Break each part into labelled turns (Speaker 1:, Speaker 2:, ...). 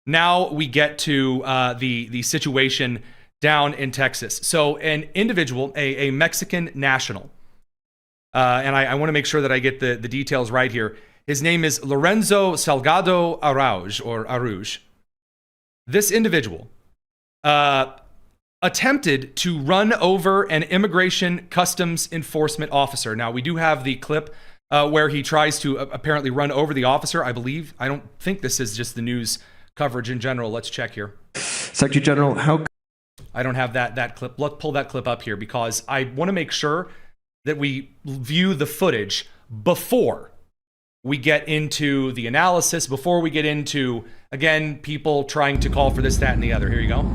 Speaker 1: Now we get to the situation down in Texas. So an individual, a Mexican national, and I want to make sure that I get the details right here. His name is Lorenzo Salgado Aruj. This individual attempted to run over an immigration customs enforcement officer. Now, we do have the clip where he tries to apparently run over the officer, I believe. I don't think this is just the news coverage in general. Let's check here.
Speaker 2: Secretary General, how...
Speaker 1: I don't have that clip. Let's pull that clip up here because I want to make sure that we view the footage before we get into the analysis, before we get into, again, people trying to call for this, that, and the other. Here you go.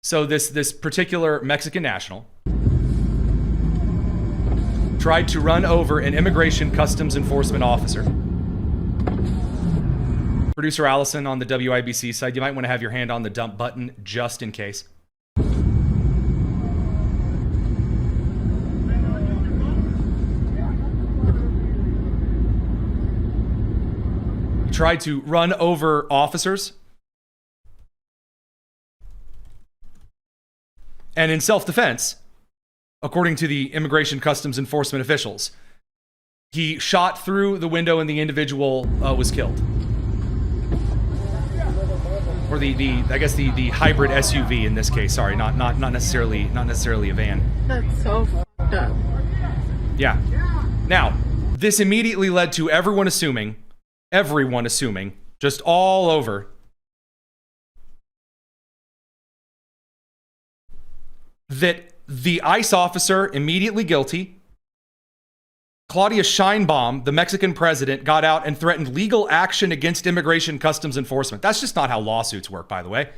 Speaker 1: So this particular Mexican national tried to run over an immigration customs enforcement officer. Producer Allison on the WIBC side, you might want to have your hand on the dump button just in case. He tried to run over officers. And in self-defense, according to the Immigration Customs Enforcement officials, he shot through the window and the individual was killed. Or I guess the hybrid SUV in this case. Sorry, not necessarily a van.
Speaker 3: That's so fucked up.
Speaker 1: Yeah. Now, this immediately led to everyone assuming, just all over, that the ICE officer immediately guilty. Claudia Sheinbaum, the Mexican president, got out and threatened legal action against Immigration Customs Enforcement. That's just not how lawsuits work, by the way.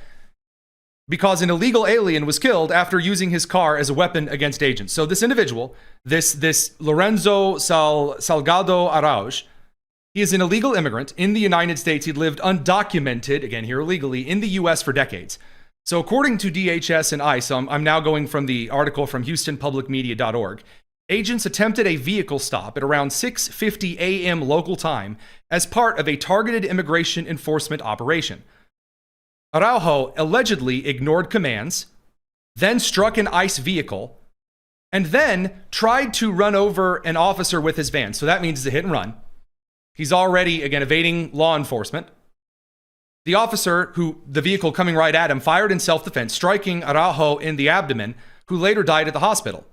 Speaker 1: Because an illegal alien was killed after using his car as a weapon against agents. So this individual, this Lorenzo Salgado Arauj, he is an illegal immigrant in the United States. He lived undocumented, again here illegally, in the US for decades. So according to DHS and ICE, I'm now going from the article from HoustonPublicMedia.org, agents attempted a vehicle stop at around 6:50 a.m. local time as part of a targeted immigration enforcement operation. Araujo allegedly ignored commands, then struck an ICE vehicle, and then tried to run over an officer with his van. So that means it's a hit and run. He's already, again, evading law enforcement. The officer, the vehicle coming right at him, fired in self-defense, striking Araujo in the abdomen, who later died at the hospital.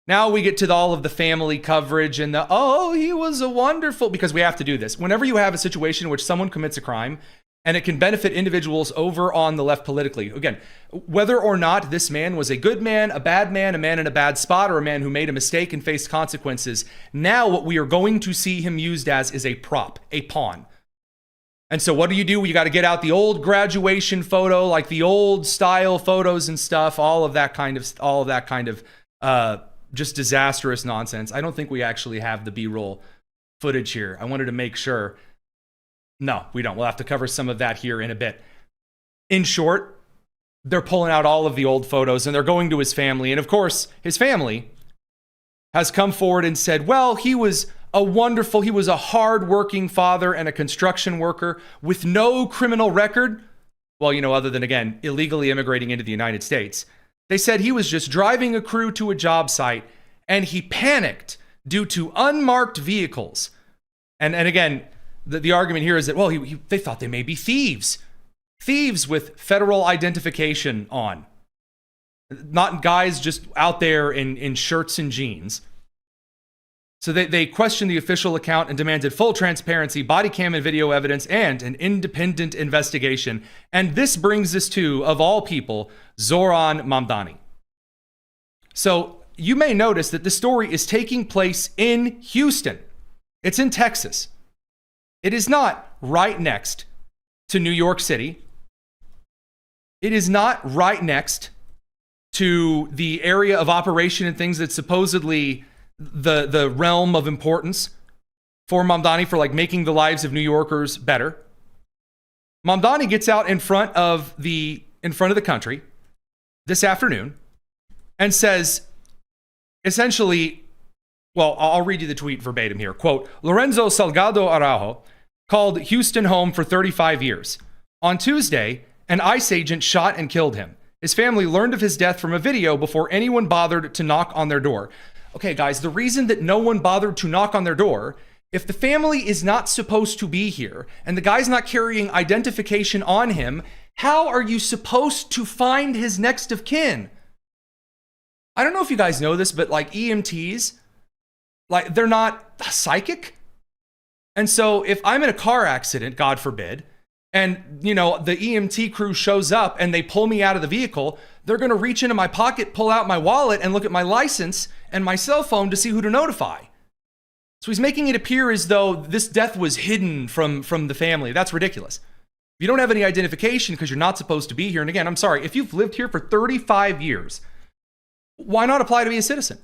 Speaker 1: Now we get to all of the family coverage and he was a wonderful, because we have to do this. Whenever you have a situation in which someone commits a crime and it can benefit individuals over on the left politically, again, whether or not this man was a good man, a bad man, a man in a bad spot, or a man who made a mistake and faced consequences, now what we are going to see him used as is a prop, a pawn. And so what do? You got to get out the old graduation photo, like the old style photos and stuff, all of that kind of just disastrous nonsense. I don't think we actually have the B-roll footage here. I wanted to make sure. No, we don't. We'll have to cover some of that here in a bit. In short, they're pulling out all of the old photos and they're going to his family. And of course, his family has come forward and said, well, he was a hard-working father and a construction worker with no criminal record. Well, other than, again, illegally immigrating into the United States. They said he was just driving a crew to a job site and he panicked due to unmarked vehicles. And again, the argument here is that, well, they thought they may be thieves. Thieves with federal identification on. Not guys just out there in shirts and jeans. So they questioned the official account and demanded full transparency, body cam and video evidence, and an independent investigation. And this brings us to, of all people, Zoran Mamdani. So you may notice that the story is taking place in Houston. It's in Texas. It is not right next to New York City. It is not right next to the area of operation and things that supposedly the realm of importance for Mamdani, for like making the lives of New Yorkers better. Mamdani gets out in front of the country this afternoon and says, essentially, well, I'll read you the tweet verbatim here. Quote, Lorenzo Salgado Araujo called Houston home for 35 years. On Tuesday, an ICE agent shot and killed him. His family learned of his death from a video before anyone bothered to knock on their door. Okay, guys, the reason that no one bothered to knock on their door, if the family is not supposed to be here and the guy's not carrying identification on him, how are you supposed to find his next of kin? I don't know if you guys know this, but like EMTs, like they're not psychic. And so if I'm in a car accident, God forbid, and the EMT crew shows up and they pull me out of the vehicle, they're going to reach into my pocket, pull out my wallet, and look at my license and my cell phone to see who to notify. So he's making it appear as though this death was hidden from the family. That's ridiculous. If you don't have any identification because you're not supposed to be here, and again, I'm sorry, if you've lived here for 35 years, why not apply to be a citizen?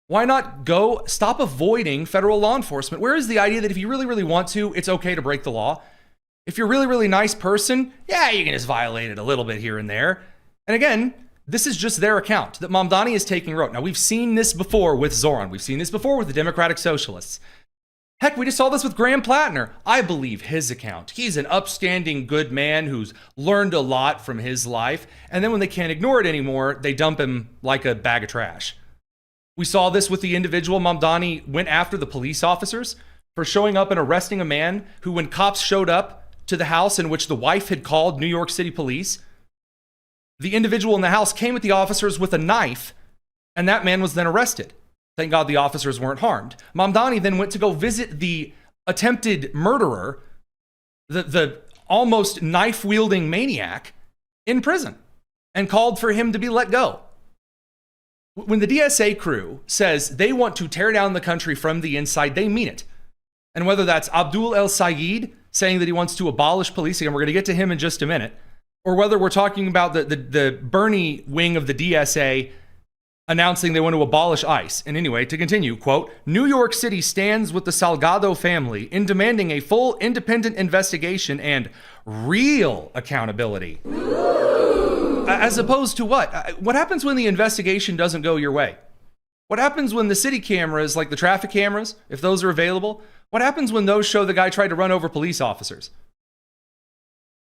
Speaker 1: Why not stop avoiding federal law enforcement? Where is the idea that if you really, really want to, it's okay to break the law? If you're a really, really nice person, yeah, you can just violate it a little bit here and there. And again, this is just their account that Mamdani is taking rote. Now, we've seen this before with Zoran. We've seen this before with the Democratic Socialists. Heck, we just saw this with Graham Plattner. I believe his account. He's an upstanding, good man who's learned a lot from his life. And then when they can't ignore it anymore, they dump him like a bag of trash. We saw this with the individual. Mamdani went after the police officers for showing up and arresting a man who, when cops showed up to the house in which the wife had called New York City police, the individual in the house came at the officers with a knife, and that man was then arrested. Thank God the officers weren't harmed. Mamdani then went to go visit the attempted murderer, the almost knife-wielding maniac, in prison, and called for him to be let go. When the DSA crew says they want to tear down the country from the inside, they mean it. And whether that's Abdul El Sayed saying that he wants to abolish policing, and we're going to get to him in just a minute, or whether we're talking about the Bernie wing of the DSA announcing they want to abolish ICE. And anyway, to continue, quote, New York City stands with the Salgado family in demanding a full independent investigation and real accountability. As opposed to what? What happens when the investigation doesn't go your way? What happens when the city cameras, like the traffic cameras, if those are available, what happens when those show the guy tried to run over police officers?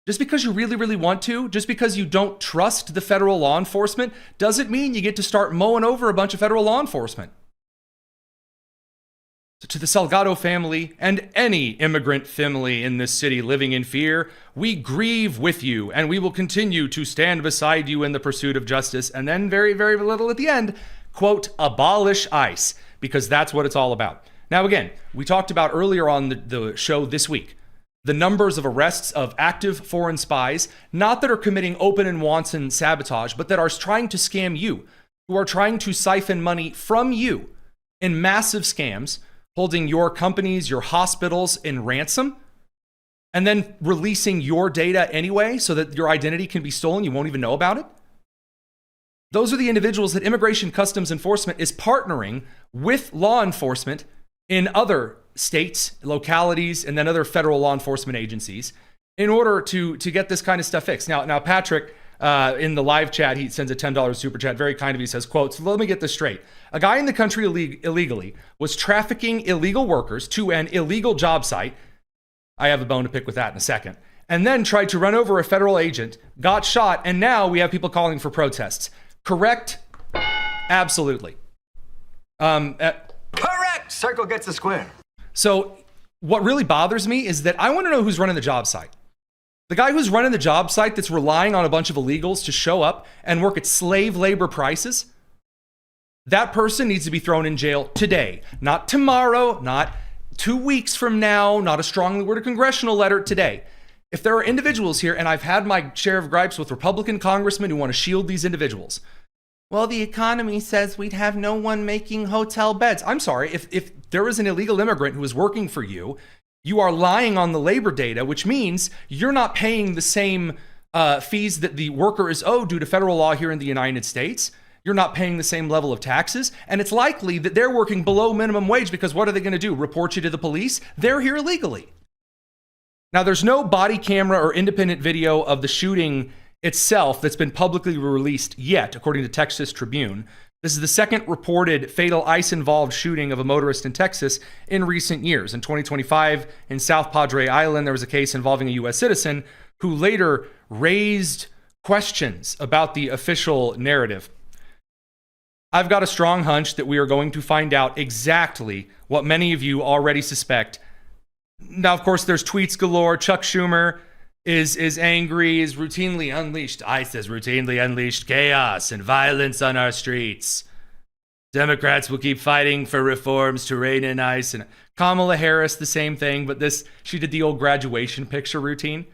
Speaker 1: Just because you really, really want to, just because you don't trust the federal law enforcement, doesn't mean you get to start mowing over a bunch of federal law enforcement. So to the Salgado family and any immigrant family in this city living in fear, we grieve with you and we will continue to stand beside you in the pursuit of justice. And then very, very little at the end, quote, abolish ICE, because that's what it's all about. Now, again, we talked about earlier on the show this week, the numbers of arrests of active foreign spies, not that are committing open and wanton sabotage, but that are trying to scam you, who are trying to siphon money from you in massive scams, holding your companies, your hospitals in ransom, and then releasing your data anyway so that your identity can be stolen. You won't even know about it. Those are the individuals that Immigration Customs Enforcement is partnering with law enforcement in other states, localities, and then other federal law enforcement agencies in order to get this kind of stuff fixed. Now Patrick, in the live chat, he sends a $10 super chat, very kind of you, says, quote, so let me get this straight. A guy in the country illegally was trafficking illegal workers to an illegal job site. I have a bone to pick with that in a second. And then tried to run over a federal agent, got shot, and now we have people calling for protests. Correct? Absolutely.
Speaker 4: Correct! Circle gets a square.
Speaker 1: So what really bothers me is that I want to know who's running the job site. The guy who's running the job site that's relying on a bunch of illegals to show up and work at slave labor prices, that person needs to be thrown in jail today, not tomorrow, not 2 weeks from now, not a strongly worded congressional letter, today. If there are individuals here, and I've had my share of gripes with Republican congressmen who want to shield these individuals. Well, the economy says we'd have no one making hotel beds. I'm sorry, if there is an illegal immigrant who is working for you, you are lying on the labor data, which means you're not paying the same fees that the worker is owed due to federal law here in the United States. You're not paying the same level of taxes. And it's likely that they're working below minimum wage because what are they going to do? Report you to the police? They're here illegally. Now, there's no body camera or independent video of the shooting itself that's been publicly released yet, according to Texas Tribune. This is the second reported fatal ICE-involved shooting of a motorist in Texas in recent years. In 2025, in South Padre Island, there was a case involving a U.S. citizen who later raised questions about the official narrative. I've got a strong hunch that we are going to find out exactly what many of you already suspect. Now, of course, there's tweets galore. Chuck Schumer is angry, is routinely unleashed. ICE has routinely unleashed chaos and violence on our streets. Democrats will keep fighting for reforms to rein in ICE. And Kamala Harris, the same thing, but she did the old graduation picture routine.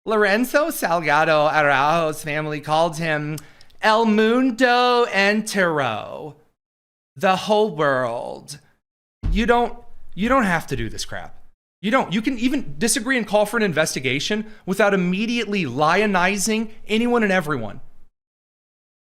Speaker 1: Lorenzo Salgado Araujo's family called him El Mundo Entero, the whole world. You don't have to do this crap. You can even disagree and call for an investigation without immediately lionizing anyone and everyone.